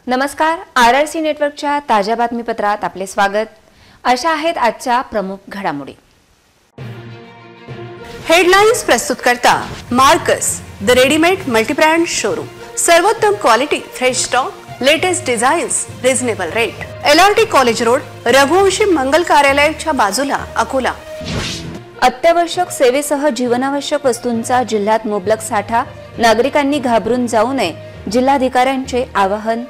नमस्कार, RRC नेटवर्कच्या ताज्या बातमीपत्रात आपले स्वागत। अशा आहेत आजच्या प्रमुख घडामोडी। हेडलाइन्स प्रस्तुत करता Marks the readymade multibrand showroom. सर्वोत्तम quality, fresh stock, latest designs, reasonable rate. LRT college road, Raghuvanshi Mangal कार्यालयाच्या बाजूला, अकोला। अत्यावश्यक सेवेसह जीवनावश्यक वस्तूंचा जिल्ह्यात मुबलक साठा, नागरिकांनी घाबरून जाऊ नये, जिल्हाधिकाऱ्यांचे आवाहन।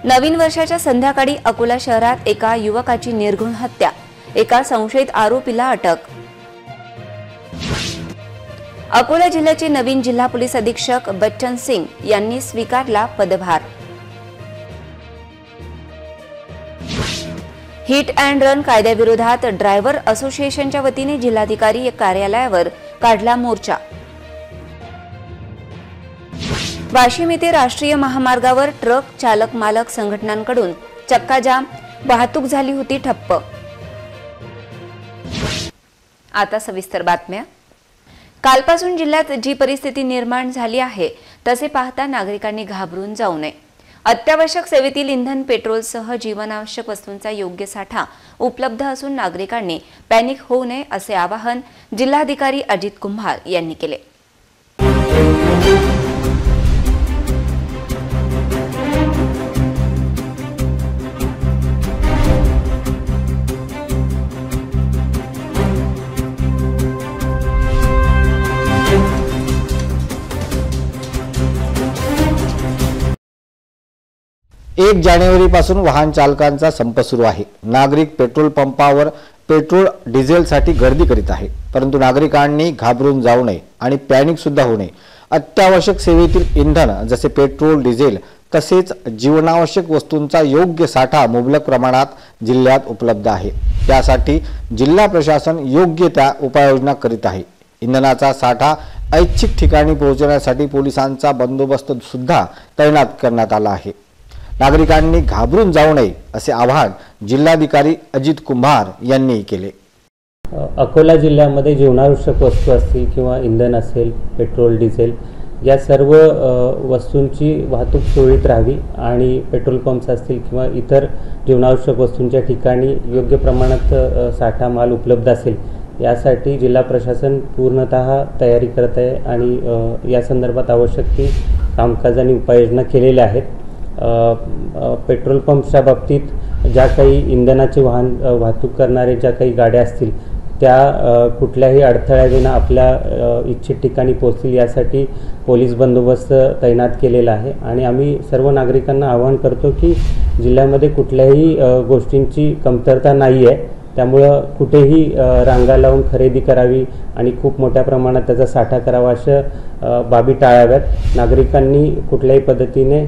नवीन वर्षाच्या संध्याकाळी अकोला शहरात एका युवकाची निर्घृण हत्या, एका संशयित आरोपीला अटक। अकोला जिल्ह्याचे नवीन जिल्हा पोलीस अधीक्षक बच्चन सिंग यांनी स्वीकारला पदभार। हिट अँड रन कायद्याविरोधात ड्रायव्हर असोसिएशनच्या वतीने जिल्हाधिकारी कार्यालयावर काढला मोर्चा। वाशिम येथे राष्ट्रीय महामार्गावर ट्रक चालक मालक संघटनांकडून चक्काजाम, वाहतूक झाली होती ठप्प। आता सविस्तर बातम्या। कालपासून जिल्ह्यात जी परिस्थिती निर्माण झाली आहे तसे पाहता नागरिकांनी घाबरून जाऊ नये। अत्यावश्यक सेवेतील इंधन, पेट्रोलसह जीवनावश्यक वस्तूंचा योग्य साठा उपलब्ध असून नागरिकांनी पॅनिक होऊ नये असे आवाहन जिल्हाधिकारी अजित कुंभार यांनी केले। एक जानेवारीपासून वाहन चालकांचा संप सुरू आहे। नागरिक पेट्रोल पंपावर पेट्रोल डिझेलसाठी गर्दी करीत आहे, परंतु नागरिकांनी घाबरून जाऊ नये आणि पॅनिक सुद्धा होऊ नये। अत्यावश्यक सेवेतील इंधन जसे पेट्रोल, डिझेल तसेच जीवनावश्यक वस्तूंचा योग्य साठा मुबलक प्रमाणात जिल्ह्यात उपलब्ध आहे। त्यासाठी जिल्हा प्रशासन योग्य त्या उपाययोजना करीत आहे। इंधनाचा साठा ऐच्छिक ठिकाणी पोहोचवण्यासाठी पोलिसांचा बंदोबस्त सुद्धा तैनात करण्यात आला आहे। नागरिकांनी घाबरून जाऊ नये असे आवाहन जिल्हाधिकारी अजित कुंभार यांनी केले। अकोला जिल्ह्यामध्ये जीवनावश्यक वस्तू असतील किंवा इंधन असेल, पेट्रोल, डिझेल या सर्व वस्तूंची वाहतूक सुरळीत राहावी आणि पेट्रोल पंप्स असतील किंवा इतर जीवनावश्यक वस्तूंच्या ठिकाणी योग्य प्रमाणात साठा माल उपलब्ध असेल यासाठी जिल्हा प्रशासन पूर्णतः तयारी करत आहे आणि या संदर्भात आवश्यक ती कामकाज आणि उपाययोजना केलेल्या आहेत। पेट्रोल पंप्सच्या बाबतीत ज्या काही इंधनाचे वाहतूक करणारे ज्या काही गाड्या असतील त्या कुठल्याही अडथळ्याविना आपल्या इच्छित ठिकाणी पोहोचतील यासाठी पोलीस बंदोबस्त तैनात केलेला आहे आणि आम्ही सर्व नागरिकांना आवाहन करतो की जिल्ह्यामध्ये कुठल्याही गोष्टींची कमतरता नाही आहे, त्यामुळं कुठेही रांगा लावून खरेदी करावी आणि खूप मोठ्या प्रमाणात त्याचा साठा करावा अशा बाबी टाळाव्यात। नागरिकांनी कुठल्याही पद्धतीने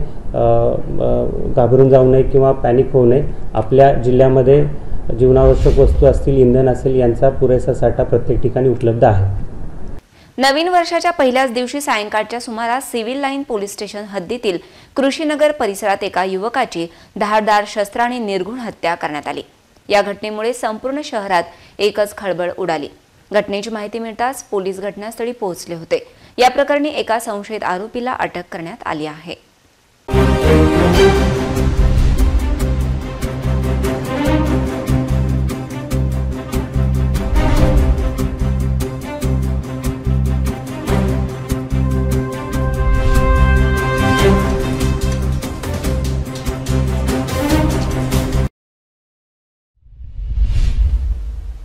घाबरून जाऊ नये किंवा पॅनिक होऊ नये। आपल्या जिल्ह्यामध्ये जीवनावश्यक वस्तू असतील, इंधन असेल यांचा पुरेसा साठा प्रत्येक ठिकाणी उपलब्ध आहे। नवीन वर्षाच्या पहिल्याच दिवशी सायंकाळच्या सुमारास सिव्हिल लाईन पोलीस स्टेशन हद्दीतील कृषीनगर परिसरात एका युवकाची धारदार शस्त्राने निर्घृण हत्या करण्यात आली। या घटनेमुळे संपूर्ण शहरात एकच खळबळ उडाली। घटनेची माहिती मिळताच पोलीस घटनास्थळी पोहोचले होते। या प्रकरणी एका संशयित आरोपीला अटक करण्यात आली आहे।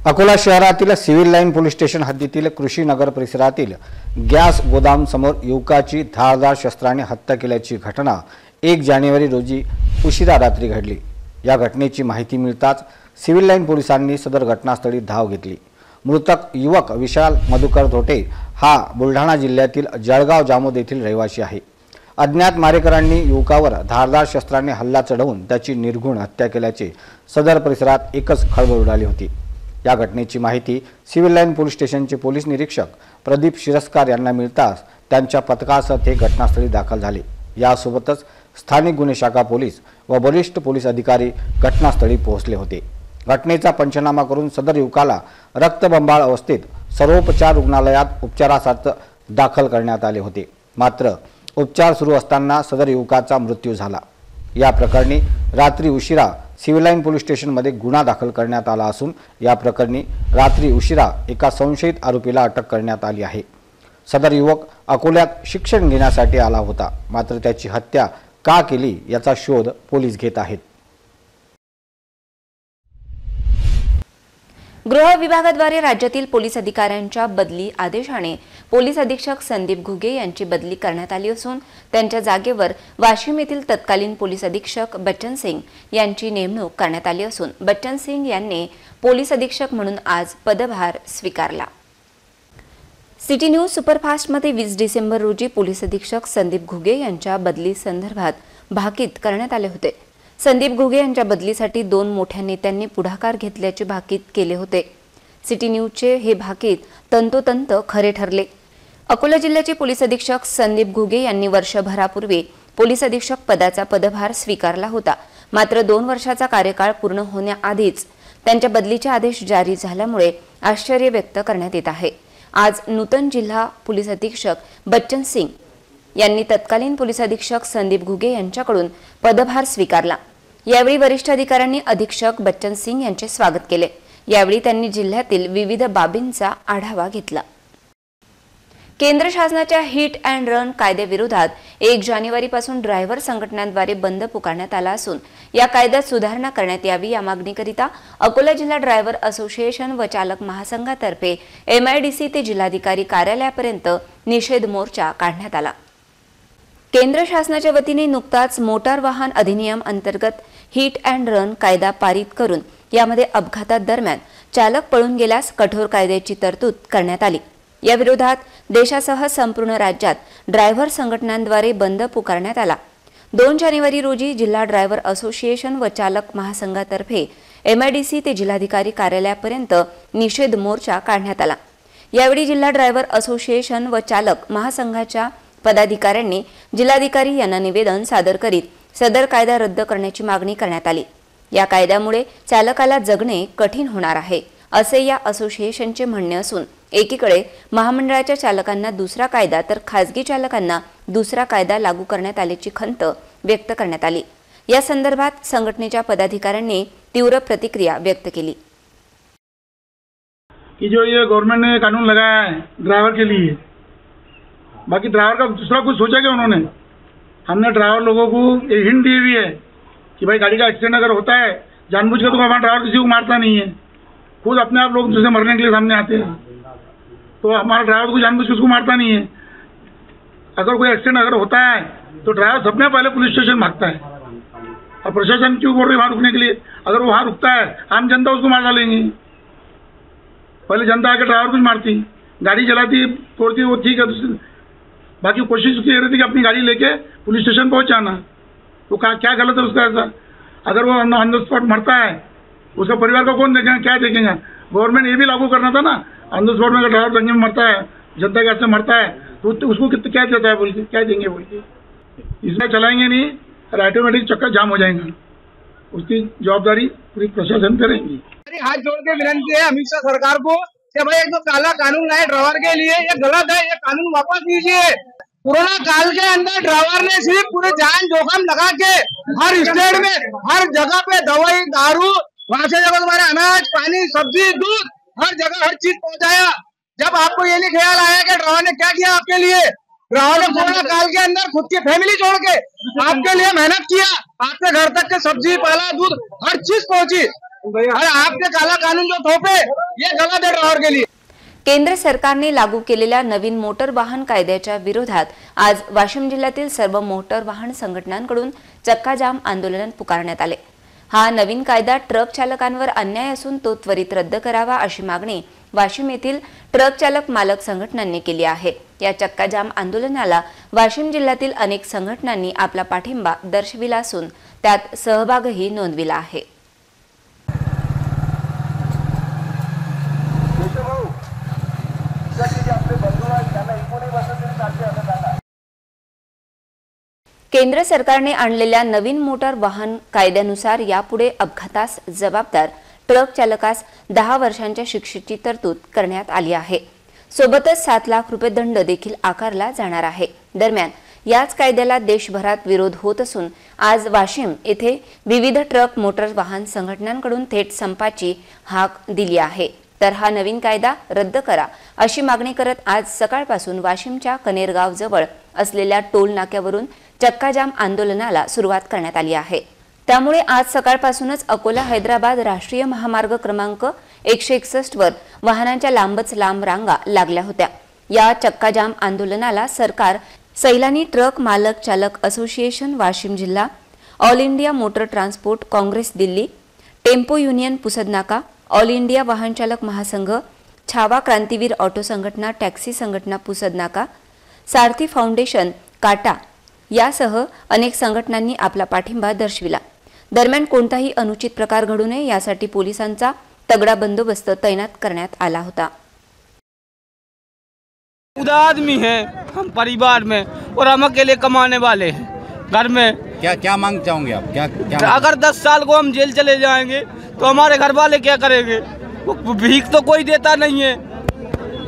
अकोला शहरातील सिव्हिल लाईन पोलीस स्टेशन हद्दीतील कृषी नगर परिसरातील गॅस गोदाम समोर युवकाची धारदार शस्त्राने हत्या केल्याची घटना 1 जानेवारी रोजी उशिरा रात्री घडली। या घटनेची माहिती मिळताच सिव्हिल लाईन पोलिसांनी सदर घटनास्थळी धाव घेतली। मृतक युवक विशाल मधुकर धोटे हा बुलढाणा जिल्ह्यातील जळगाव जामोद येथील रहिवासी आहे। अज्ञात मारेकरांनी युवकावर धारदार शस्त्राने हल्ला चढवून त्याची निर्घृण हत्या केल्याचे सदर परिसरात एकच खळबळ उडाली होती। या घटनेची माहिती सिव्हिल लाईन पोलीस स्टेशनचे पोलीस निरीक्षक प्रदीप शिरस्कार यांना मिळताच त्यांच्या पथकासह ते घटनास्थळी दाखल झाले। यासोबतच स्थानिक गुन्हे शाखा पोलीस व वरिष्ठ पोलीस अधिकारी घटनास्थळी पोहोचले होते। घटनेचा पंचनामा करून सदर युवकाला रक्तबंबाळ अवस्थेत सर्वोपचार रुग्णालयात उपचारासाठी दाखल करण्यात आले होते। मात्र उपचार सुरू असताना सदर युवकाचा मृत्यू झाला। या प्रकरणी रात्री उशिरा सिव्हिल लाईन पोलीस स्टेशनमध्ये गुन्हा दाखल करण्यात आला असून या प्रकरणी रात्री उशिरा एका संशयित आरोपीला अटक करण्यात आली आहे। सदर युवक अकोल्यात शिक्षण घेण्यासाठी आला होता, मात्र त्याची हत्या का केली याचा शोध पोलीस घेत आहेत। गृह विभागाद्वारे राज्यातील पोलीस अधिकाऱ्यांच्या बदली आदेशाने पोलीस अधीक्षक संदीप घुगे यांची बदली करण्यात आली असून त्यांच्या जागेवर वाशिम येथील तत्कालीन पोलीस अधीक्षक बच्चन सिंग यांची नेमणूक करण्यात आली असून बच्चन सिंग यांनी पोलीस अधीक्षक म्हणून आज पदभार स्वीकारला। सिटी न्यूज सुपरफास्टमध्ये 20 डिसेंबर रोजी पोलीस अधीक्षक संदीप घुगे यांच्या बदली संदर्भात भाकीत करण्यात आले होते। संदीप घुगे यांच्या बदलीसाठी 2 मोठ्या नेत्यांनी पुढाकार घेतल्याचे भाकीत केले होते। सिटी न्यूजचे हे भाकीत तंतोतंत खरे ठरले। अकोला जिल्ह्याचे पोलीस अधीक्षक संदीप घुगे यांनी वर्षभरापूर्वी पोलीस अधीक्षक पदाचा पदभार स्वीकारला होता, मात्र 2 वर्षाचा कार्यकाळ पूर्ण होण्याआधीच त्यांच्या बदलीचे आदेश जारी झाल्यामुळे आश्चर्य व्यक्त करण्यात येत आहे। आज नूतन जिल्हा पोलीस अधीक्षक बच्चन सिंग यांनी तत्कालीन पोलीस अधीक्षक संदीप घुगे यांच्याकडून पदभार स्वीकारला। यावेळी वरिष्ठ अधिकाऱ्यांनी अधीक्षक बच्चन सिंग यांचे स्वागत केले। यावेळी त्यांनी जिल्ह्यातील विविध बाबींचा आढावा घेतला। केंद्र शासनाच्या हिट अँड रन कायद्याविरोधात 1 जानेवारीपासून ड्रायव्हर संघटनांद्वारे बंद पुकारण्यात आला असून या कायद्यात सुधारणा करण्यात यावी या मागणीकरिता अकोला जिल्हा ड्रायव्हर असोसिएशन व चालक महासंघातर्फे MIDC ते जिल्हाधिकारी कार्यालयापर्यंत निषेध मोर्चा काढण्यात आला। केंद्र शासनाच्या वतीने नुकताच मोटार वाहन अधिनियम अंतर्गत हिट अँड रन कायदा पारित करून यामध्ये अपघातादरम्यान चालक पळून गेल्यास कठोर कायद्याची तरतूद करण्यात आली। या विरोधात देशासह संपूर्ण राज्यात ड्रायव्हर संघटनांद्वारे बंद पुकारण्यात आला। 2 जानेवारी रोजी जिल्हा ड्रायव्हर असोसिएशन व चालक महासंघातर्फे MIDC ते जिल्हाधिकारी कार्यालयापर्यंत निषेध मोर्चा काढण्यात आला। यावेळी जिल्हा ड्रायव्हर असोसिएशन व चालक महासंघाच्या पदाधिकाऱ्यांनी जिल्हाधिकारी यांना निवेदन सादर करीत सदर कायदा रद्द करण्याची मागणी करण्यात आली। या कायद्यामुळे चालकाला जगणे कठीण होणार आहे असे या असोसिएशनचे म्हणणे असून एकीकडे महामंडळाच्या चालकांना दुसरा कायदा तर खासगी चालकांना दुसरा कायदा लागू करण्यात आल्याची खंत व्यक्त करण्यात आली। या संदर्भात संघटनेच्या पदाधिकाऱ्यांनी तीव्र प्रतिक्रिया व्यक्त केली। कि जो ये गवर्नमेंट ने कानून लगाया है ड्राइवर के लिए, बाकी ड्राइवर का दूसरा कुछ सोचा क्या उन्होंने? हमने ड्राइवर लोगों को ये हिंट दी हुई है कि भाई गाड़ी का एक्सीडेंट अगर होता है जानबूझकर तो हमारा ड्राइवर किसी को मारता नहीं है, खुद अपने आप लोग दूसरे मरने के लिए सामने आते हैं, तो हमारा ड्राइवर को जानबूझ के उसको मारता नहीं है। अगर कोई एक्सीडेंट अगर होता है तो ड्राइवर सबसे पहले पुलिस स्टेशन भागता है और प्रशासन क्यों बोल रही है वहाँ रुकने के लिए? अगर वो वहाँ रुकता है आम जनता उसको मार डालेंगी। पहले जनता आके ड्राइवर को मारती, गाड़ी चलाती तोड़ती, वो ठीक है, बाकी कोशिश उसकी रही थी कि अपनी गाड़ी लेके पुलिस स्टेशन पहुंचाना। तो क्या गलत है उसका? ऐसा अगर वो ऑन द स्पॉट मरता है उसका परिवार को कौन देखेगा, क्या देखेगा? गवर्नमेंट ये भी लागू करना था ना, ऑन द स्पॉट में अगर ड्राइवर दंगे में मरता है, जनता के हाथ से मरता है तो उसको क्या देता है बोल के, क्या देंगे बोल के? इसमें चलाएंगे नहीं और ऑटोमेटिक चक्कर जाम हो जाएगा। उसकी जवाबदारी पूरी प्रशासन करेंगी। हाथ जोड़ के विनती है अमित शाह सरकार को कि भाई एक तो काला कानून लाए ड्राइवर के लिए, ये गलत है, ये कानून वापस लीजिए। कोरोना काल के अंदर ड्राइवर ने सिर्फ पूरे जान जोखम लगा के हर स्टेट में हर जगह पे दवाई दारू वहां से जगह तुम्हारे अनाज पानी सब्जी दूध हर जगह हर चीज पहुंचाया। जब आपको ये नहीं ख्याल आया कि ड्राइवर ने क्या किया आपके लिए? ड्राइवर ने कोरोना काल के अंदर खुद की फैमिली छोड़ के आपके लिए मेहनत किया, आपके घर तक के सब्जी पाला दूध हर चीज पहुंची, और आपके काला कानून जो थोपे ये गलत है ड्राइवर के लिए। केंद्र सरकारने लागू केलेल्या नवीन मोटर वाहन कायद्याच्या विरोधात आज वाशिम जिल्ह्यातील सर्व मोटर वाहन संघटनांकडून चक्काजाम आंदोलन पुकारण्यात आले। हा नवीन कायदा ट्रक चालकांवर अन्याय असून तो त्वरित रद्द करावा अशी मागणी वाशिम येथील ट्रक चालक मालक संघटनांनी केली आहे। या चक्काजाम आंदोलनाला वाशिम जिल्ह्यातील अनेक संघटनांनी आपला पाठिंबा दर्शविला असून त्यात सहभागही नोंदविला आहे। केंद्र सरकारने आणलेल्या नवीन मोटार वाहन कायद्यानुसार यापुढे अपघातास जबाबदार ट्रक चालकास 10 वर्षांच्या शिक्षेची तरतूद करण्यात आली आहे। सोबतच 7 लाख रुपये दंड देखील आकारला जाणार आहे। दरम्यान याच कायद्याला देशभरात विरोध होत असून आज वाशिम येथे विविध ट्रक मोटर वाहन संघटनांकडून थेट संपाची हाक दिली आहे। तर हा नवीन कायदा रद्द करा अशी मागणी करत आज सकाळपासून वाशिमच्या कनेरगाव जवळ असलेल्या टोल नाक्यावरून चक्काजाम आंदोलनाला सुरुवात करण्यात आली आहे। त्यामुळे आज सकाळपासूनच अकोला हैदराबाद राष्ट्रीय महामार्ग क्रमांक 161 वर वाहनांच्या लांबच लांब रांगा लागल्या होत्या। या चक्काजाम आंदोलनाला सरकार, सैलानी ट्रक मालक चालक असोसिएशन वाशिम जिल्हा, all India motor transport Congress Delhi, tempo union Pusad नाका, ऑल इंडिया वाहन चालक महासंघ, छावा क्रांतीवीर ऑटो संघटना, टॅक्सी संघटना पुसद नाका, सारथी फाउंडेशन काटा यासह अनेक संघटनांनी आपला पाठिंबा दर्शविला। दरम्यान कोणताही अनुचित प्रकार घडू नये यासाठी पोलिसांचा तगडा बंदोबस्त तैनात करण्यात आला होता। खुदा आदमी है हम परिवार में और हम अकेले कमाने वाले हैं घर में। क्या क्या मांग चाहोगे आप? क्या अगर 10 साल को हम जेल चले जाएंगे तो हमारे घर वाले क्या करेंगे? वो भीख तो कोई देता नहीं है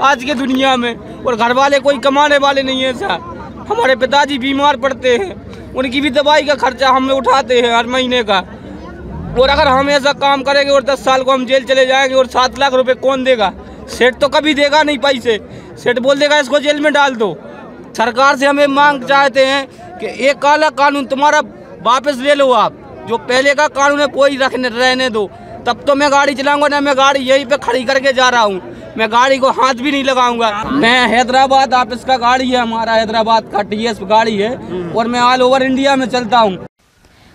आज के दुनिया में, और घर वाले कोई कमाने वाले नहीं है सर। हमारे पिताजी बीमार पड़ते हैं, उनकी भी दवाई का खर्चा हम उठाते हैं हर महीने का। और अगर हम ऐसा काम करेंगे और 10 साल को हम जेल चले जाएंगे और 7 लाख रुपए कौन देगा? सेठ तो कभी देगा नहीं पैसे, सेठ बोल देगा इसको जेल में डाल दो। सरकार से हमें मांग चाहते हैं कि एक काला कानून तुम्हारा वापस ले लो आप, जो पहले का कानून है वही रहने दो। तब तो मैं गाड़ी चलाऊंगा ना, मैं गाड़ी यहीं पे खड़ी करके जा रहा हूँ, मैं गाड़ी को हाथ भी नहीं लगाऊंगा। मैं हैदराबाद ऑफिस का गाड़ी है, हमारा हैदराबाद का TS गाड़ी है और मैं ऑल ओवर इंडिया में चलता हूँ।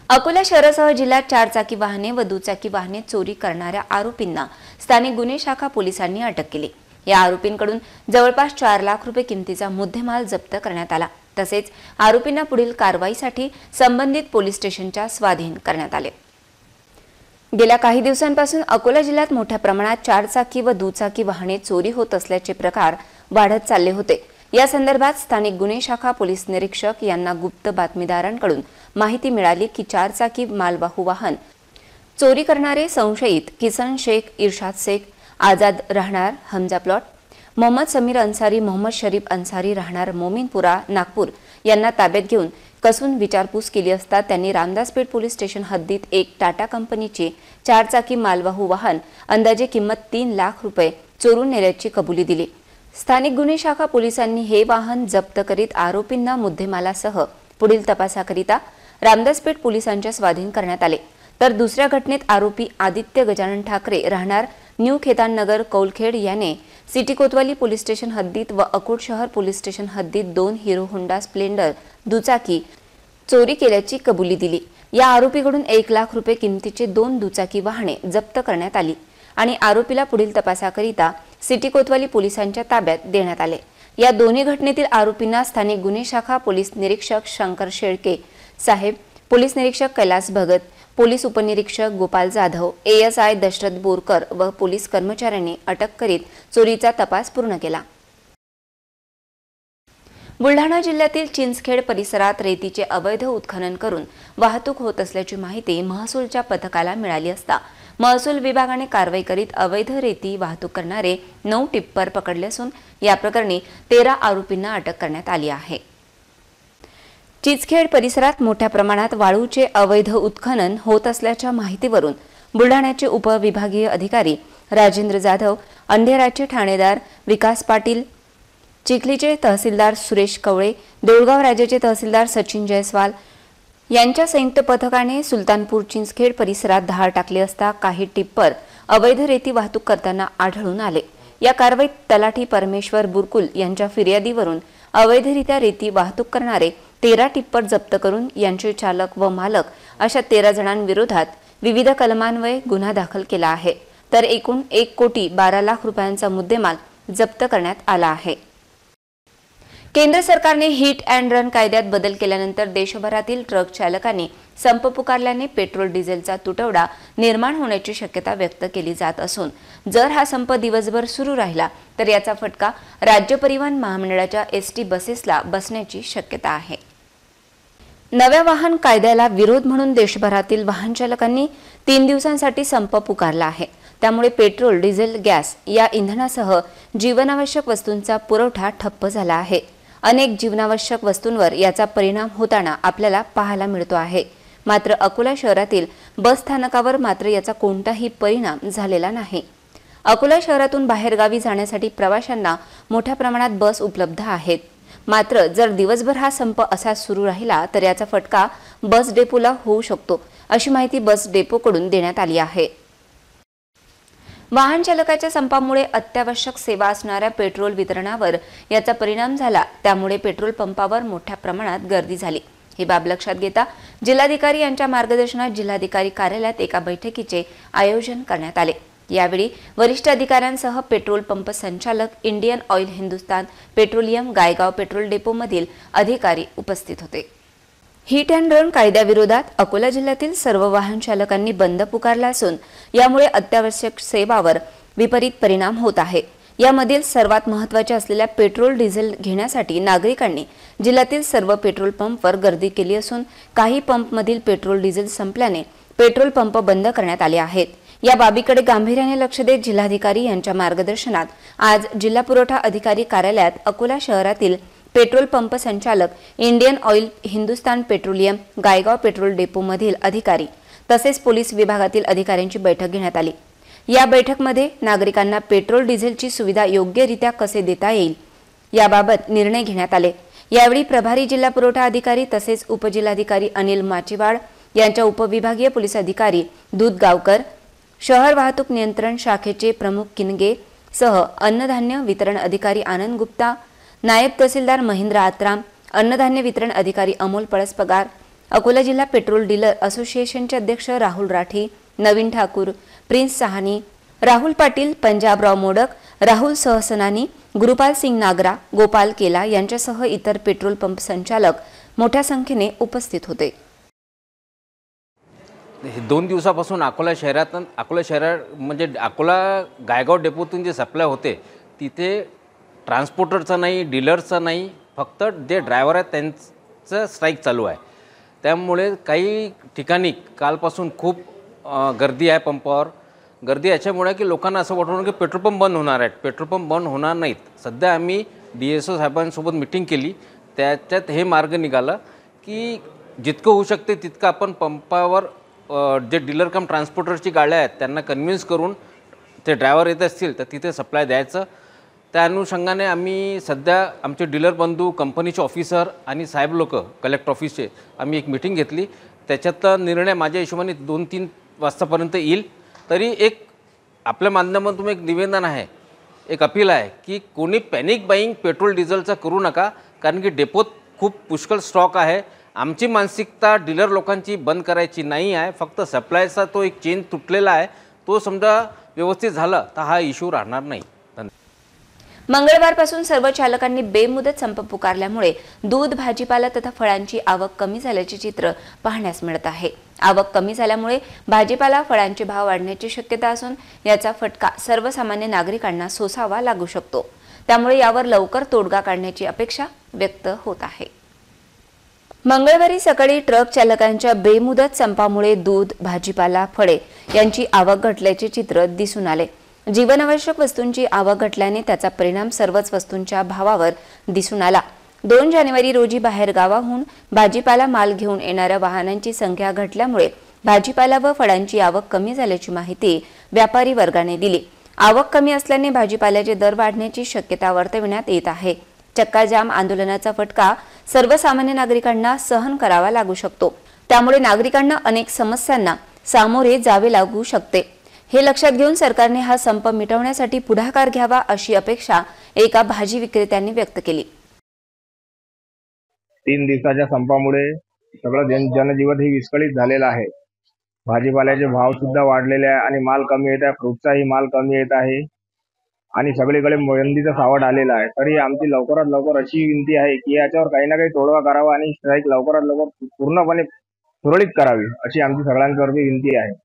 अकोला शहरासह जिल्ह्यात 4 चाकी वाहने व दुचाकी वाहने चोरी करणाऱ्या आरोपींना स्थानिक गुन्हे शाखा पोलिसांनी अटक केली। या आरोपींकडून जवळपास 4 लाख रुपये किमतीचा मुद्देमाल जप्त करण्यात आला। तसेच आरोपींना पुढील कारवाईसाठी संबंधित पोलीस स्टेशनच्या स्वाधीन करण्यात आले। गेल्या काही दिवसांपासून अकोला जिल्ह्यात मोठ्या प्रमाणात 4 चाकी व दुचाकी वाहने चोरी होत असल्याचे प्रकार वाढत चालले होते। या संदर्भात स्थानिक गुन्हे शाखा पोलीस निरीक्षक यांना गुप्त बातमीदारांकडून माहिती मिळाली की 4 चाकी मालवाहू वाहन चोरी करणारे संशयित किसन शेख, इर्शाद शेख, आझाद राहणार हमजा प्लॉट, मोहम्मद समीर अन्सारी, मोहम्मद शरीफ अन्सारी राहणार मोमीनपुरा नागपूर यांना ताब्यात घेऊन कसून विचारपूस केली असता त्यांनी रामदासपेठ पोलीस स्टेशन हद्दीत एक टाटा कंपनीचे 4 चाकी मालवाहू वाहन अंदाजे किंमत 3 लाख रुपये चोरून नेल्याची कबुली दिली। स्थानिक गुन्हे शाखा पोलिसांनी हे वाहन जप्त करीत आरोपींना मुद्देमालासह पुढील तपासाकरिता रामदासपेठ पोलिसांच्या स्वाधीन करण्यात आले। तर दुसऱ्या घटनेत आरोपी आदित्य गजानन ठाकरे राहणार न्यू खेतान नगर कौलखेड याने सिटी कोतवाली पोलीस स्टेशन हद्दीत व अकोट शहर पोलीस स्टेशन हद्दीत 2 हिरो होंडा स्प्लेंडर दुचाकी चोरी केल्याची कबुली दिली। या आरोपीकडून 1 लाख रुपये किमतीचे 2 दुचाकी वाहने जप्त करण्यात आली आणि आरोपीला पुढील तपासाकरिता सिटी कोतवाली पोलिसांच्या ताब्यात देण्यात आले। या दोन्ही घटनेतील आरोपींना स्थानिक गुन्हे शाखा पोलीस निरीक्षक शंकर शेळके साहेब, पोलीस निरीक्षक कैलास भगत, पोलीस उपनिरीक्षक गोपाल जाधव, ASI दशरथ बोरकर व पोलीस कर्मचाऱ्यांनी अटक करीत चोरीचा तपास पूर्ण केला। बुलढाणा जिल्ह्यातील चिंचखेड परिसरात रेतीचे अवैध उत्खनन करून वाहतूक होत असल्याची माहिती महसूलच्या पथकाला मिळाली असता महसूल विभागाने कारवाई करीत अवैध रेती वाहतूक करणारे 9 टिप्पर पकडले असून या प्रकरणी 13 आरोपींना अटक करण्यात आली आहे। चिंचखेड परिसरात मोठ्या प्रमाणात वाळूचे अवैध उत्खनन होत असल्याच्या माहितीवरून बुलढाण्याचे उपविभागीय अधिकारी राजेंद्र जाधव, अंधेराचे ठाणेदार विकास पाटील, चिखलीचे तहसीलदार सुरेश कवळे, देऊळगाव राजाचे तहसीलदार सचिन जयस्वाल यांच्या संयुक्त पथकाने सुलतानपूर चिंचखेड परिसरात धाड टाकली असता काही टिप्पर अवैध रेती वाहतूक करताना आढळून आले। या कारवाईत तलाठी परमेश्वर बुरकुल यांच्या फिर्यादीवरून अवैधरित्या रेती वाहतूक करणारे 13 टिप्पर जप्त करून यांचे चालक व मालक अशा 13 जणांविरोधात विविध कलमान्वये गुन्हा दाखल केला आहे। तर एकूण 1,12,00,000 रुपयांचा मुद्देमाल जप्त करण्यात आला आहे। केंद्र सरकारने हिट अँड रन कायद्यात बदल केल्यानंतर देशभरातील ट्रक चालकांनी संप पुकारल्याने पेट्रोल डिझेलचा तुटवडा निर्माण होण्याची शक्यता व्यक्त केली जात असून जर हा संप दिवसभर सुरू राहिला तर याचा फटका राज्य परिवहन महामंडळाच्या ST बसेसला बसण्याची शक्यता आहे। नव्या वाहन कायद्याला विरोध म्हणून देशभरातील वाहन चालकांनी 3 दिवसांसाठी संप पुकारला आहे। त्यामुळे पेट्रोल, डिझेल, गॅस या इंधनासह जीवनावश्यक वस्तूंचा पुरवठा ठप्प झाला आहे। अनेक जीवनावश्यक वस्तूंवर याचा परिणाम होताना आपल्याला पाहायला मिळतो आहे। मात्र अकोला शहरातील बस स्थानकावर मात्र याचा कोणताही परिणाम झालेला नाही। अकोला शहरातून बाहेरगावी जाण्यासाठी प्रवाशांना मोठ्या प्रमाणात बस उपलब्ध आहेत। मात्र जर दिवसभर हा संप असा सुरू राहिला तर याचा फटका बस डेपोला होऊ शकतो, अशी माहिती बस डेपोकडून देण्यात आली आहे। वाहन चालकाच्या संपामुळे अत्यावश्यक सेवा असणाऱ्या पेट्रोल वितरणावर याचा परिणाम झाला, त्यामुळे पेट्रोल पंपावर मोठ्या प्रमाणात गर्दी झाली। ही बाब लक्षात घेता जिल्हाधिकारी यांच्या मार्गदर्शनात जिल्हाधिकारी कार्यालयात एका बैठकीचे आयोजन करण्यात आले। यावेळी वरिष्ठ अधिकाऱ्यांसह पेट्रोल पंप संचालक, Indian Oil Hindustan petroleum, Gaigaon petrol डेपोमधील अधिकारी उपस्थित होते। हिट अँड रन कायद्याविरोधात अकोला जिल्ह्यातील सर्व वाहन चालकांनी बंद पुकारला असून यामुळे अत्यावश्यक सेवावर विपरीत परिणाम होत आहे। यामधील सर्वात महत्त्वाचे असलेल्या पेट्रोल डिझेल घेण्यासाठी नागरिकांनी जिल्ह्यातील सर्व पेट्रोल पंपवर गर्दी केली असून काही पंपमधील पेट्रोल डिझेल संपल्याने पेट्रोल पंप बंद करण्यात आले आहेत। या बाबीकडे गांभीर्याने लक्ष देत जिल्हाधिकारी यांच्या मार्गदर्शनात आज जिल्हा पुरवठा अधिकारी कार्यालयात अकोला शहरातील पेट्रोल पंप संचालक, Indian Oil Hindustan petroleum, Gaigaon petrol डेपोमधील अधिकारी तसेच पोलीस विभागातील अधिकाऱ्यांची बैठक घेण्यात आली। या बैठकीमध्ये नागरिकांना पेट्रोल डिझेलची सुविधा योग्यरित्या कसे देता येईल याबाबत निर्णय घेण्यात आले। यावेळी प्रभारी जिल्हा पुरवठा अधिकारी तसेच उपजिल्हाधिकारी अनिल माचीवाड यांच्या उपविभागीय पोलीस अधिकारी दूधगावकर, शहर वाहतूक नियंत्रण शाखेचे प्रमुख किनगे सह अन्नधान्य वितरण अधिकारी आनंद गुप्ता, नायब तहसीलदार महेंद्र आत्राम, अन्नधान्य वितरण अधिकारी अमोल पळसपगार, अकोला जिल्हा पेट्रोल डीलर असोसिएशनचे अध्यक्ष राहुल राठी, नवीन ठाकूर, प्रिन्स सहानी, राहुल पाटील, पंजाबराव मोडक, राहुल सहसनानी, गुरुपाल सिंग नागरा, गोपाल केला यांच्यासह इतर पेट्रोल पंप संचालक मोठ्या संख्येने उपस्थित होते। 2 दिवसापासून अकोला शहरात म्हणजे अकोला गायगाव डेपोतून जे सप्लाय होते तिथे ट्रान्सपोर्टरचं नाही, डीलरचं नाही, फक्त जे ड्रायव्हर आहेत त्यांचं स्ट्राईक चालू आहे। त्यामुळे काही ठिकाणी कालपासून खूप गर्दी आहे पंपावर। गर्दी याच्यामुळे की लोकांना असं वाटतं की पेट्रोल पंप बंद होणार आहेत। पेट्रोल पंप बंद होणार नाहीत। सध्या आम्ही DSO साहेबांसोबत मीटिंग केली, त्याच्यात हे मार्ग निघाला की जितकं होऊ शकते तितकं आपण पंपावर जे डीलर कम ट्रान्सपोर्टरची गाड्या आहेत त्यांना कन्व्हिन्स करून ते ड्रायव्हर येत असतील तर तिथे सप्लाय द्यायचं। त्या अनुषंगाने आम्ही सध्या आमचे डीलर बंधू, कंपनीचे ऑफिसर आणि साहेब लोक कलेक्टर ऑफिसचे आम्ही एक मीटिंग घेतली। त्याच्यातला निर्णय माझ्या हिशोबाने 2-3 वाजतापर्यंत येईल। तरी एक आपल्या माध्यमातून एक निवेदन आहे, एक अपील आहे की कोणी पॅनिक बाईंग पेट्रोल डिझेलचा करू नका, कारण की डेपोत खूप पुष्कळ स्टॉक आहे। आमची मानसिकता डीलर लोकांची बंद करायची नाही आहे, फक्त सप्लायचा तो एक चेन तुटलेला आहे, तो समजा व्यवस्थित झाला तर हा इश्यू राहणार नाही। मंगळवारपासून सर्व चालकांनी बेमुदत संप पुकारल्यामुळे दूध, भाजीपाला तथा फळांची आवक कमी झाल्याचे चित्र पाहण्यास मिळत आहे। आवक कमी झाल्यामुळे भाजीपाला, फळांचे भाव वाढण्याची शक्यता असून याचा फटका सर्वसामान्य नागरिकांना सोसावा लागू शकतो। त्यामुळे यावर लवकर तोडगा काढण्याची अपेक्षा व्यक्त होत आहे। मंगळवारी सकाळी ट्रक चालकांच्या बेमुदत संपामुळे दूध, भाजीपाला, फळे यांची आवक घटल्याचे चित्र दिसून आले। जीवनावश्यक वस्तूंची आवक घटल्याने त्याचा परिणाम सर्वच वस्तूंच्या भावावर दिसून आला। 2 जानेवारी रोजी बाहेर गावाहून भाजीपाला माल घेऊन येणाऱ्या वाहनांची संख्या घटल्यामुळे भाजीपाला व फळांची आवक कमी झाल्याची माहिती व्यापारी वर्गाने दिली। आवक कमी असल्याने भाजीपाल्याचे दर वाढण्याची शक्यता वर्तविण्यात येत आहे। चक्का जाम आंदोलनाचा फटका सर्वसामान्य नागरिकांना सहन करावा लागू शकतो। त्यामुळे नागरिकांना अनेक समस्यांना सामोरे जावे लागू शकते। हे लक्षात घेऊन सरकारने हा संप मिटवण्यासाठी पुढाकार घ्यावा अशी अपेक्षा एका भाजी विक्रेत्यांनी व्यक्त केली। 3 दिवसाच्या संपामुळे सगळं जनजीवन ही विस्कळीत झालेलं आहे। भाजीपाल्याचे भाव सुद्धा वाढलेले आहे आणि माल कमी येत आहे, फ्रूटचाही माल कमी येत आहे आणि सगळीकडे मंदीचा सावट आलेला आहे। तरी आमची लवकरात लवकर अशी विनंती आहे की याच्यावर काही ना काही तोडगा करावा आणि स्ट्राईक लवकरात लवकर पूर्णपणे सुरळीत करावी अशी आमची सगळ्यांतर्फे विनंती आहे।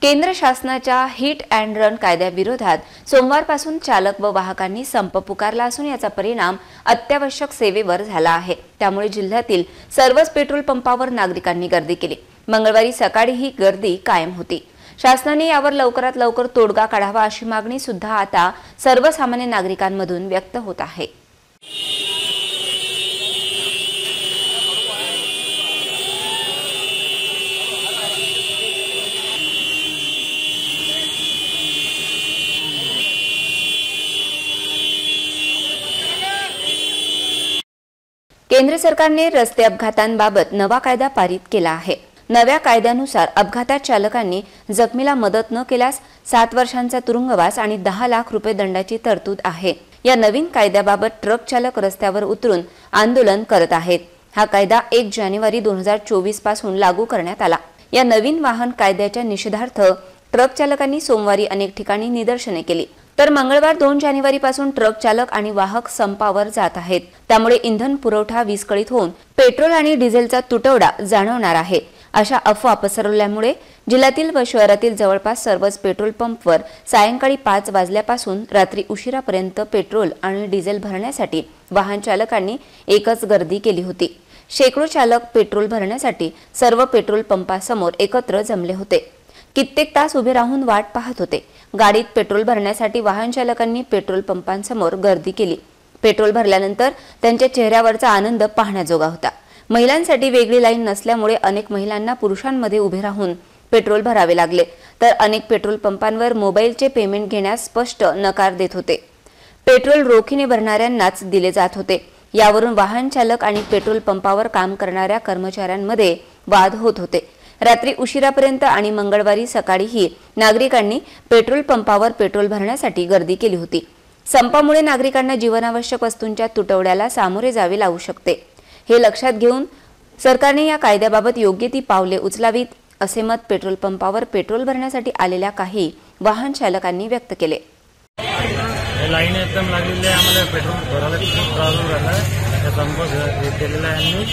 केंद्र शासनाच्या हिट अँड रन कायद्याविरोधात सोमवारपासून चालक व वाहकांनी संप पुकारला असून याचा परिणाम अत्यावश्यक सेवेवर झाला आहे। त्यामुळे जिल्ह्यातील सर्वच पेट्रोल पंपावर नागरिकांनी गर्दी केली। मंगळवारी सकाळी ही गर्दी कायम होती। शासनाने यावर लवकरात लवकर तोडगा काढावा अशी मागणी सुद्धा आता सर्वसामान्य नागरिकांमधून व्यक्त होत आहे। केंद्र सरकारने रस्ते अपघातांबाबत नवा कायदा पारित केला आहे। नव्या कायद्यानुसार अपघातात चालकांनी जखमीला मदत न केल्यास 7 वर्षांचा तुरुंगवास आणि 10 लाख रुपये दंडाची तरतूद आहे। या नवीन कायद्याबाबत ट्रक चालक रस्त्यावर उतरून आंदोलन करत आहेत। हा कायदा 1 जानेवारी 2024 पासून लागू करण्यात आला। या नवीन वाहन कायद्याच्या निषेधार्थ ट्रक चालकांनी सोमवारी अनेक ठिकाणी निदर्शने केली, तर मंगळवार 2 जानेवारी पासून ट्रक चालक आणि वाहक संपावर जात आहेत। त्यामुळे इंधन पुरवठा विस्कळीत होऊन पेट्रोल आणि डिझेलचा तुटवडा जाणवणार आहे, अशा अफवा पसरवल्यामुळे जिल्ह्यातील व शहरातील जवळपास सर्वच पेट्रोल पंपवर सायंकाळी 5 वाजल्यापासून रात्री उशिरापर्यंत पेट्रोल आणि डिझेल भरण्यासाठी वाहन चालकांनी एकच गर्दी केली होती। शेकडो चालक पेट्रोल भरण्यासाठी सर्व पेट्रोल पंपासमोर एकत्र जमले होते। कित्येक तास उभे राहून वाट पाहत होते। गाडीत पेट्रोल भरण्यासाठी वाहन चालकांनी पेट्रोल पंपांसमोर गर्दी केली। पेट्रोल भरल्यानंतर त्यांच्या चेहऱ्यावरचा आनंद पाहण्याजोगा होता। महिलांसाठी वेगळी लाईन नसल्यामुळे अनेक महिलांना पुरुषांमध्ये उभे राहून पेट्रोल भरावे लागले, तर अनेक पेट्रोल पंपांवर मोबाईलचे पेमेंट घेण्यास स्पष्ट नकार देत होते। पेट्रोल रोखीने भरणाऱ्यांनाच दिले जात होते। यावरून वाहन चालक आणि पेट्रोल पंपावर काम करणाऱ्या कर्मचाऱ्यांमध्ये वाद होत होते। रात्री उशिरापर्यंत आणि मंगळवारी सकाळीही नागरिकांनी पेट्रोल पंपावर पेट्रोल भरण्यासाठी गर्दी केली होती। संपामुळे नागरिकांना जीवनावश्यक वस्तूंच्या तुटवड्याला सामोरे जावे लागू शकते। हे लक्षात घेऊन सरकारने या कायद्याबाबत योग्य ती पावले उचलावीत, असे मत पेट्रोल पंपावर पेट्रोल भरण्यासाठी आलेल्या काही वाहन चालकांनी व्यक्त केले। लाईन एकदम लागलेली आहे, आम्हाला पेट्रोल भरायला खूप प्रॉब्लेम झाला आहे। त्या पंप केलेला आहे आम्ही,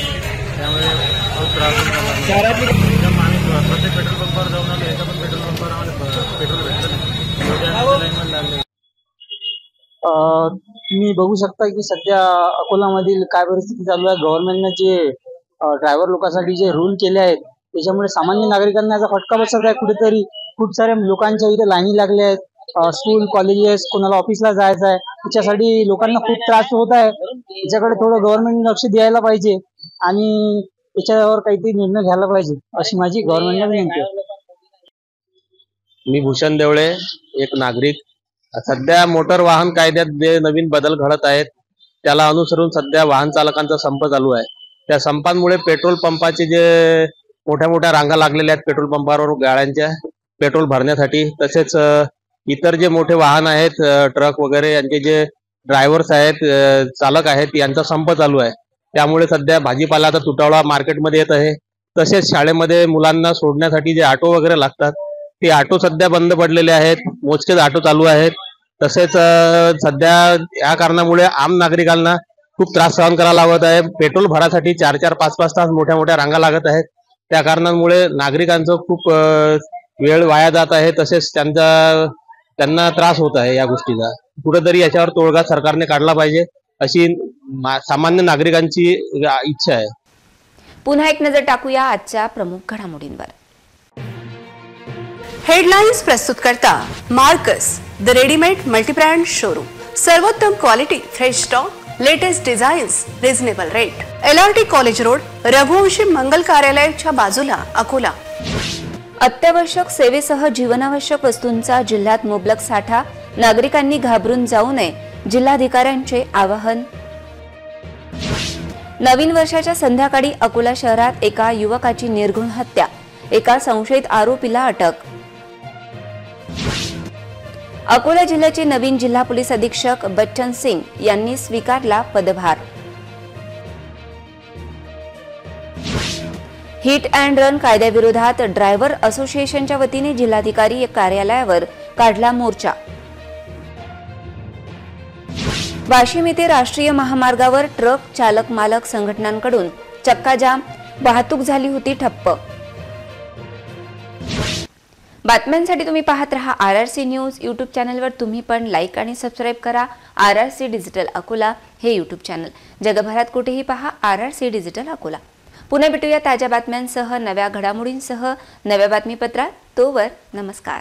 त्यामुळे खूप प्रॉब्लेम झाला। शहरातली एकदम आम्ही प्रत्येक पेट्रोल पंपावर जाऊन आलो, एका पण पेट्रोल पंपावर आम्हाला पेट्रोल भेटलं नाही, लाईन लागले। तुम्ही बघू शकता की सध्या अकोलामधील काय परिस्थिती चालू आहे। गव्हर्नमेंटने जे ड्रायव्हर लोकांसाठी जे रूल केले आहेत त्याच्यामुळे सामान्य नागरिकांना याचा फटका बसत आहे। कुठेतरी खूप साऱ्या लोकांच्या इथे लाईनी लागल्या आहेत। स्कूल, कॉलेजेस, कोणाला ऑफिसला जायचं आहे, त्याच्यासाठी लोकांना खूप त्रास होत आहे। याच्याकडे थोडं गव्हर्नमेंटने लक्ष द्यायला पाहिजे आणि त्याच्यावर काहीतरी निर्णय घ्यायला पाहिजे, अशी माझी गव्हर्नमेंटला विनंती आहे। मी भूषण देवळे, एक नागरिक। सध्या मोटर वाहन कायद्यात जे नवीन बदल घडत आहेत त्याला अनुसरून सध्या वाहन चालकांचा संप चालू आहे। त्या संपांमुळे पेट्रोल पंपाचे जे मोठ्या मोठ्या रांगा लागलेल्या आहेत पेट्रोल पंपावर गाड्यांच्या पेट्रोल भरण्यासाठी, तसेच इतर जे मोठे वाहन आहेत ट्रक वगैरे यांचे जे ड्रायव्हर्स आहेत, चालक आहेत, यांचा संप चालू आहे। त्यामुळे सध्या भाजीपाल्याचा तुटवडा मार्केटमध्ये येत आहे। तसेच शाळेमध्ये मुलांना सोडण्यासाठी जे ऑटो वगैरे लागतात ते ऑटो सध्या बंद पडलेले आहेत, मोजकेच ऑटो चालू आहेत। तसेच सध्या या कारणामुळे आम नागरिकांना खूप त्रास सहन करावा लागत आहे। पेट्रोल भरासाठी 4-4, 5-5 तास मोठ्या मोठ्या रांगा लागत आहेत। त्या कारणामुळे नागरिकांचं खूप वेळ वाया जात आहे, तसेच त्यांना त्रास होत आहे। या गोष्टीचा कुठेतरी याच्यावर तोडगा सरकारने काढला पाहिजे, अशी सामान्य नागरिकांची इच्छा आहे। पुन्हा एक नजर टाकूया आजच्या प्रमुख घडामोडींवर। हेडलाइन्स प्रस्तुत करता Marks the readymade multibrand showroom. सर्वोत्तम quality, fresh stock, latest designs, reasonable rate. LRT college road, Raghuvanshi Mangal कार्यालयाच्या बाजूला, अकोला। अत्यावश्यक सेवेसह जीवनावश्यक वस्तूंचा जिल्ह्यात मुबलक साठा, नागरिकांनी घाबरून जाऊ नये, जिल्हाधिकाऱ्यांचे आवाहन। नवीन वर्षाच्या संध्याकाळी अकोला शहरात एका युवकाची निर्घृण हत्या, एका संशयित आरोपीला अटक। अकोला जिल्ह्याचे नवीन जिल्हा पोलीस अधीक्षक बच्चन सिंग यांनी स्वीकारला पदभार। हिट अँड रन कायद्याविरोधात ड्रायव्हर असोसिएशनच्या वतीने जिल्हाधिकारी कार्यालयावर काढला मोर्चा। वाशिम येथे राष्ट्रीय महामार्गावर ट्रक चालक मालक संघटनांकडून चक्काजाम, वाहतूक झाली होती ठप्प। बातम्यांसाठी तुम्ही पाहत रहा RRC न्यूज। यूट्यूब चॅनलवर तुम्ही पण लाईक आणि सबस्क्राईब करा RRC डिजिटल अकोला हे यूट्यूब चॅनल। जगभरात कुठेही पहा RRC डिजिटल अकोला। पुन्हा भेटूया ताज्या बातम्यांसह, नव्या घडामोडींसह, नव्या बातमीपत्रात। तोवर नमस्कार।